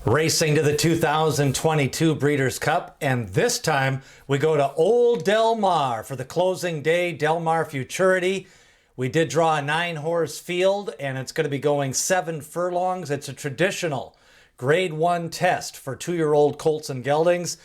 Racing to the 2022 Breeders' Cup, and this time we go to Old Del Mar for the closing day, Del Mar Futurity. We did draw a 9-horse field, and it's going to be going 7 furlongs. It's a traditional Grade 1 test for 2-year-old colts and geldings.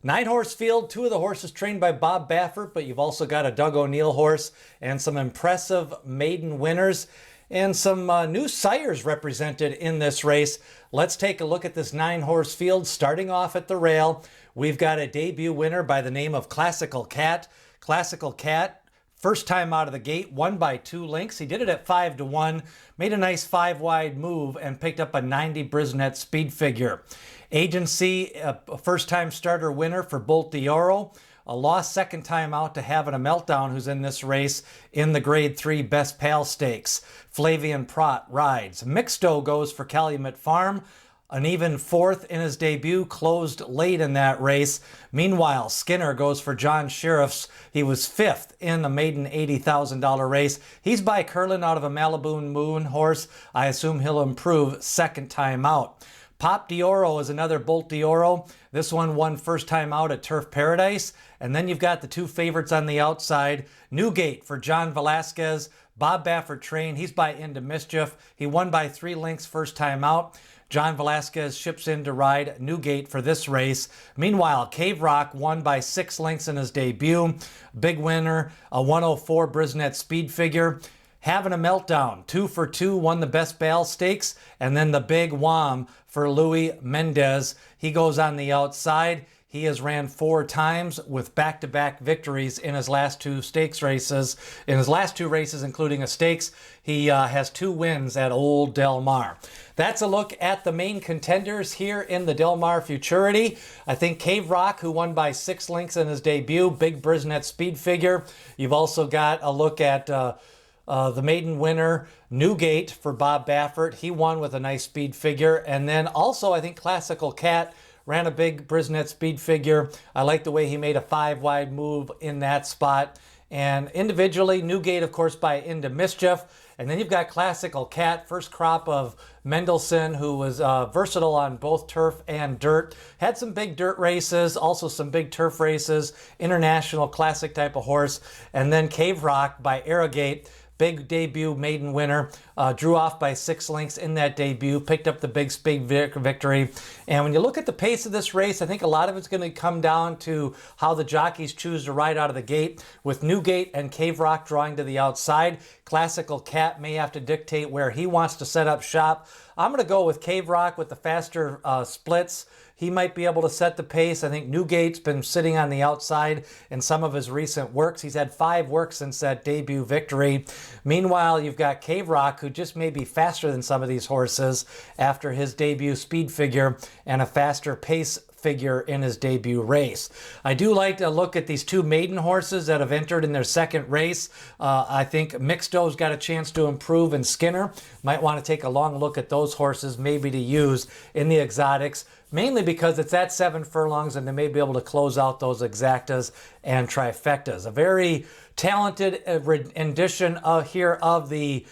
9-horse field, 2 of the horses trained by Bob Baffert, but you've also got a Doug O'Neill horse and some impressive maiden winners and some new sires represented in this race. Let's take a look at this 9-horse field. Starting off at the rail, we've got a debut winner by the name of Classical Cat. Classical Cat, first time out of the gate, won by 2 lengths. He did it at 5-1, made a nice 5-wide move, and picked up a 90 Brisnet speed figure. Agency, a first-time starter winner for Bolt d'Oro. A lost second time out to Havenameltodwn, who's in this race in the Grade 3 Best Pal Stakes. Flavian Prat rides. Mixto goes for Calumet Farm. An even 4th in his debut, closed late in that race. Meanwhile, Skinner goes for John Sheriff's. He was 5th in the maiden $80,000 race. He's by Curlin out of a Malibu Moon horse. I assume he'll improve second time out. Pop d'Oro is another Bolt d'Oro. This one won first time out at Turf Paradise. And then you've got the 2 favorites on the outside. Newgate for John Velasquez. Bob Baffert trained. He's by Into Mischief. He won by 3 lengths first time out. John Velasquez ships in to ride Newgate for this race. Meanwhile, Cave Rock won by 6 lengths in his debut. Big winner, a 104 Brisnet speed figure. Havenameltodwn, 2 for 2, won the Best Pal Stakes, and then the big wham for Louis Mendez. He goes on the outside. He has ran 4 times with back-to-back victories in his last 2 stakes races. In his last 2 races, including a stakes, he has 2 wins at Old Del Mar. That's a look at the main contenders here in the Del Mar Futurity. I think Cave Rock, who won by 6 lengths in his debut, big Brisnet speed figure. You've also got a look at the maiden winner, Newgate, for Bob Baffert. He won with a nice speed figure. And then also, I think Classical Cat ran a big Brisnet speed figure. I like the way he made a 5-wide move in that spot. And individually, Newgate, of course, by Into Mischief. And then you've got Classical Cat, first crop of Mendelssohn, who was versatile on both turf and dirt. Had some big dirt races, also some big turf races, international classic type of horse. And then Cave Rock by Arrogate, big debut maiden winner, drew off by 6 lengths in that debut, picked up the big speed victory. And when you look at the pace of this race, I think a lot of it's going to come down to how the jockeys choose to ride out of the gate. With Newgate and Cave Rock drawing to the outside, Classical Cat may have to dictate where he wants to set up shop. I'm going to go with Cave Rock with the faster splits. He might be able to set the pace. I think Newgate's been sitting on the outside in some of his recent works. He's had 5 works since that debut victory. Meanwhile, you've got Cave Rock, who just may be faster than some of these horses after his debut speed figure and a faster pace figure in his debut race. I do like to look at these 2 maiden horses that have entered in their second race. I think Mixto's got a chance to improve, and Skinner might want to take a long look at those horses, maybe to use in the exotics, mainly because it's at 7 furlongs and they may be able to close out those exactas and trifectas. A very talented rendition here of the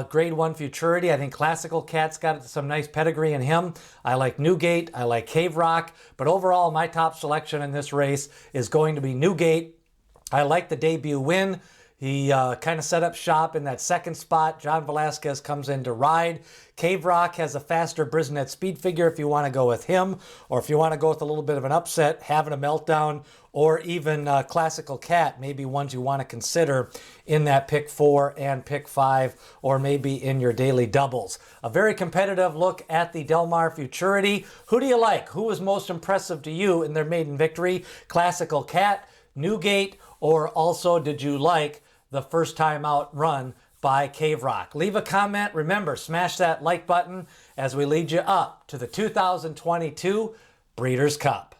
Grade 1 Futurity. I think Classical Cat's got some nice pedigree in him. I like Newgate. I like Cave Rock. But overall, my top selection in this race is going to be Newgate. I like the debut win. He kind of set up shop in that second spot. John Velasquez comes in to ride. Cave Rock has a faster Brisnet speed figure if you want to go with him, or if you want to go with a little bit of an upset, Havenameltodwn, or even Classical Cat, maybe ones you want to consider in that pick 4 and pick 5, or maybe in your daily doubles. A very competitive look at the Del Mar Futurity. Who do you like? Who was most impressive to you in their maiden victory? Classical Cat, Newgate, or also did you like the first time out run by Cave Rock? Leave a comment. Remember, smash that like button as we lead you up to the 2022 Breeders' Cup.